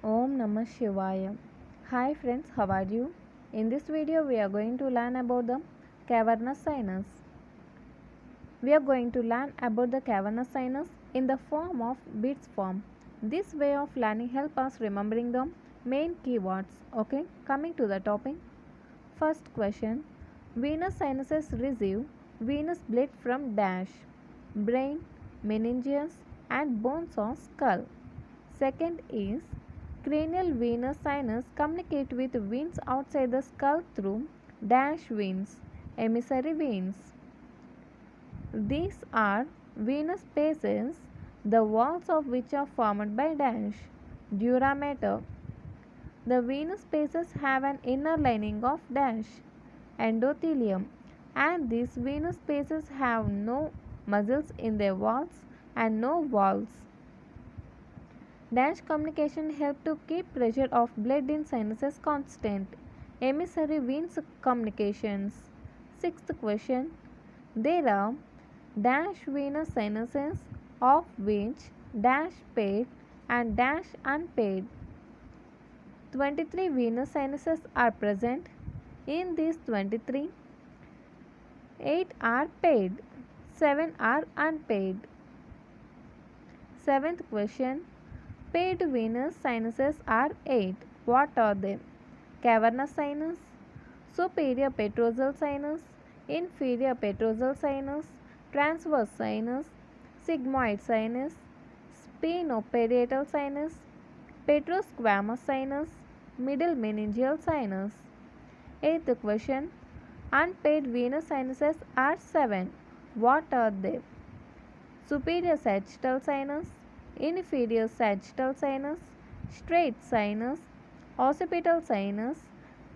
Om Namah Shivaya. Hi friends, how are you? In this video, we are going to learn about the cavernous sinus. We are going to learn about the cavernous sinus in the form of bits form. This way of learning helps us remembering the main keywords. Okay, coming to the topic. First question. Venous sinuses receive venous blood from dash, brain, meninges and bones of skull. Second is cranial venous sinus communicate with veins outside the skull through dash veins, emissary veins. These are venous spaces, the walls of which are formed by dash, dura mater. The venous spaces have an inner lining of dash, endothelium, and these venous spaces have no muscles in their walls and no valves. Dash communication help to keep pressure of blood in sinuses constant. Emissary veins communications. Sixth question. There are dash venous sinuses of which dash paid and dash unpaid. 23 venous sinuses are present. In these 23, 8 are paid, 7 are unpaid. Seventh question. Paid venous sinuses are 8. What are they? Cavernous sinus, superior petrosal sinus, inferior petrosal sinus, transverse sinus, sigmoid sinus, sphenoparietal sinus, petrosquamous sinus, middle meningeal sinus. Eighth question. Unpaid venous sinuses are 7. What are they? Superior sagittal sinus, inferior sagittal sinus, straight sinus, occipital sinus,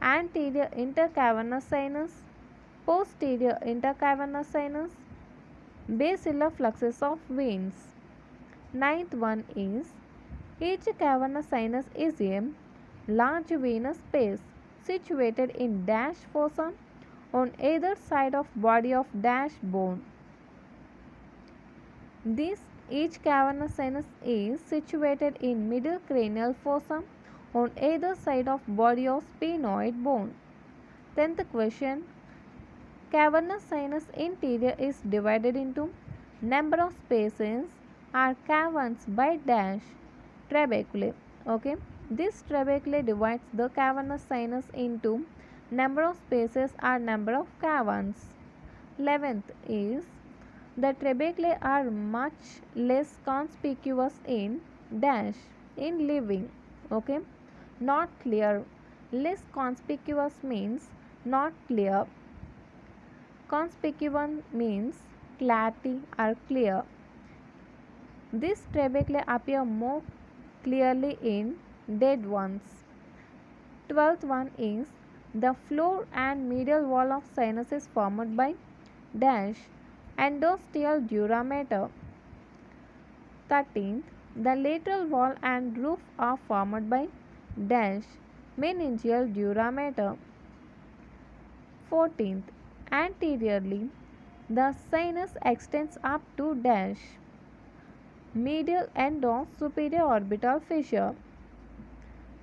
anterior intercavernous sinus, posterior intercavernous sinus, basilar fluxus of veins. Ninth one is each cavernous sinus is a large venous space situated in dash fossa on either side of body of dash bone. Each cavernous sinus is situated in middle cranial fossa on either side of body of sphenoid bone. 10th question. Cavernous sinus interior is divided into number of spaces are caverns by dash trabeculae. Okay. This trabeculae divides the cavernous sinus into number of spaces are number of caverns. 11th is the trabeculae are much less conspicuous in dash in living. Okay, not clear. Less conspicuous means not clear. Conspicuous means clarity or clear. This trabeculae appear more clearly in dead ones. 12th one is the floor and medial wall of sinus is formed by dash endosteal dura mater. 13th, the lateral wall and roof are formed by dash meningeal dura mater. 14th, anteriorly, the sinus extends up to dash medial end of superior orbital fissure.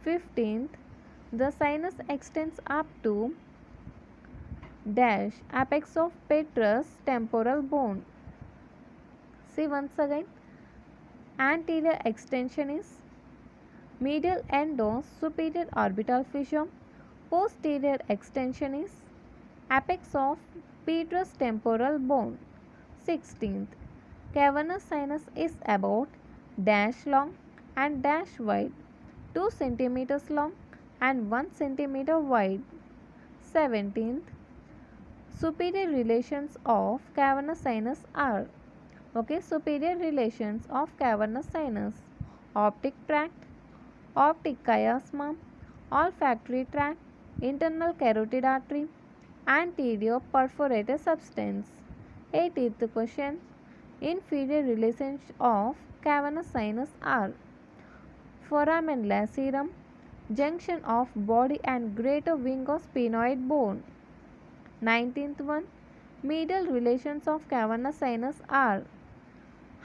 15th, the sinus extends up to dash apex of petrous temporal bone. See once again, anterior extension is medial end of superior orbital fissure, posterior extension is apex of petrous temporal bone. 16th, cavernous sinus is about dash long and dash wide, 2 cm long and 1 cm wide. 17th, superior relations of cavernous sinus are superior relations of cavernous sinus: optic tract, optic chiasma, olfactory tract, internal carotid artery, anterior perforated substance. 18th question. Inferior relations of cavernous sinus are foramen lacerum, junction of body and greater wing of sphenoid bone. 19th one. Medial relations of cavernous sinus are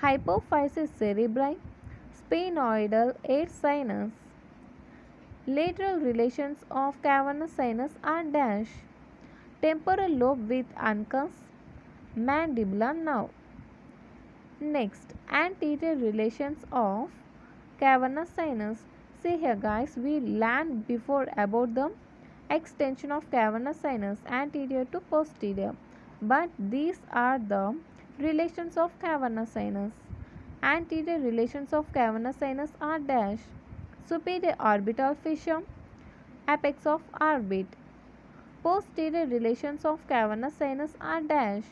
hypophysis cerebri, sphenoidal 8 sinus, Lateral relations of cavernous sinus are dash. Temporal lobe with uncus, mandibular nerve. Next, anterior relations of cavernous sinus. See here guys, we learned before about the extension of cavernous sinus anterior to posterior. But these are the relations of cavernous sinus. Anterior relations of cavernous sinus are dash. Superior orbital fissure, apex of orbit. Posterior relations of cavernous sinus are dash.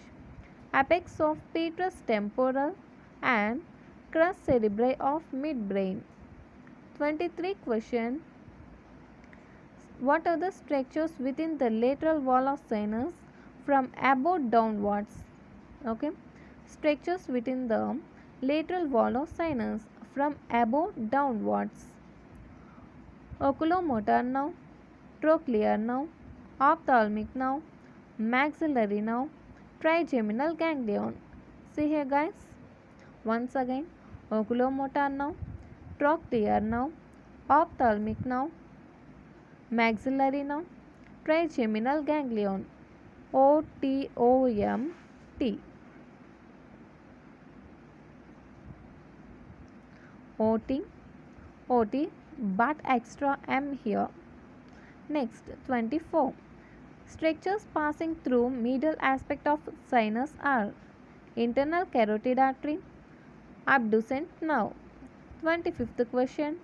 Apex of petrous temporal and crus cerebri of midbrain. 23 question. What are the structures within the lateral wall of sinus from above downwards? Okay. Structures within the lateral wall of sinus from above downwards. Oculomotor nerve, trochlear nerve, ophthalmic nerve, maxillary nerve, trigeminal ganglion. See here guys. Once again, oculomotor nerve, trochlear nerve, ophthalmic nerve, maxillary nerve, trigeminal ganglion. OTOMT. OT, but extra M here. Next, 24. Structures passing through middle aspect of sinus are internal carotid artery, abducent nerve. 25th question.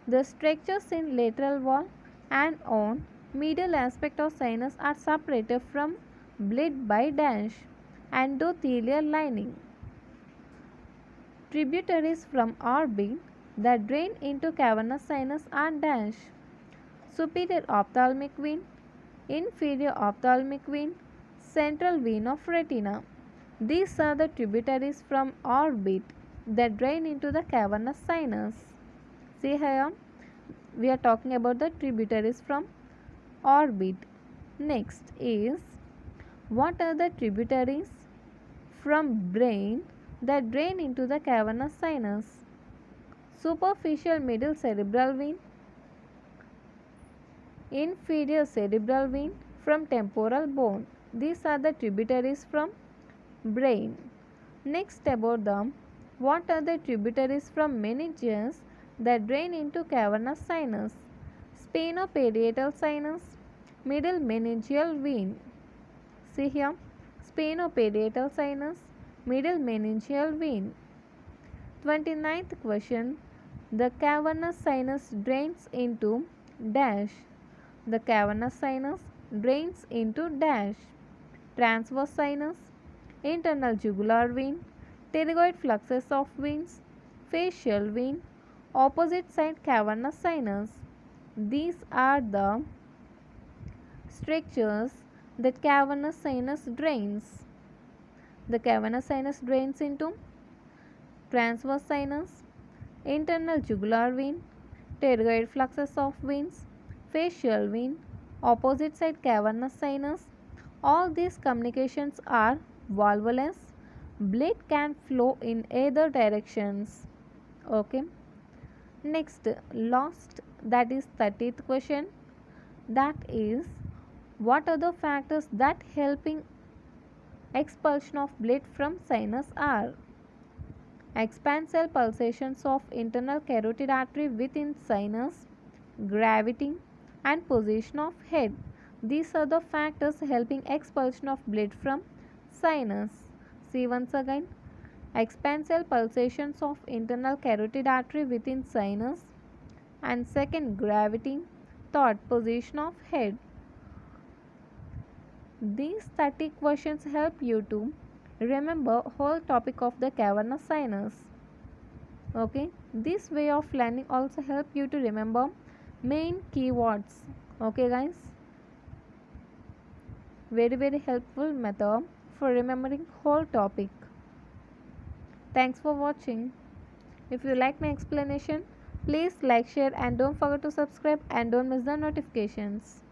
The structures in lateral wall and on middle aspect of sinus are separated from blood by dash endothelial lining. Tributaries from orbit that drain into cavernous sinus are dash. Superior ophthalmic vein, inferior ophthalmic vein, central vein of retina. These are the tributaries from orbit that drain into the cavernous sinus. See here, we are talking about the tributaries from orbit. Next is, what are the tributaries from brain that drain into the cavernous sinus? Superficial middle cerebral vein, inferior cerebral vein from temporal bone. These are the tributaries from brain. Next about them, what are the tributaries from meninges that drain into cavernous sinus? Sphenoparietal sinus, middle meningeal vein. See here, sphenoparietal sinus, middle meningeal vein. 29th question. The cavernous sinus drains into dash. The cavernous sinus drains into dash. Transverse sinus, internal jugular vein, pterygoid fluxus of veins, facial vein, opposite side cavernous sinus. These are the structures that cavernous sinus drains. The cavernous sinus drains into transverse sinus, internal jugular vein, pterygoid fluxus of veins, facial vein, opposite side cavernous sinus. All these communications are valvulous. Blood can flow in either directions. Okay. Next, last, that is 30th question. That is, what are the factors that helping expulsion of blood from sinus are? Expansile pulsations of internal carotid artery within sinus, gravity and position of head. These are the factors helping expulsion of blood from sinus. See once again, expansile pulsations of internal carotid artery within sinus, and second, gravity, third, position of head. These 30 questions help you to remember whole topic of the cavernous sinus. Okay, this way of learning also help you to remember main keywords. Okay guys, very helpful method for remembering whole topic. Thanks for watching. If you like my explanation, please like, share and don't forget to subscribe and don't miss the notifications.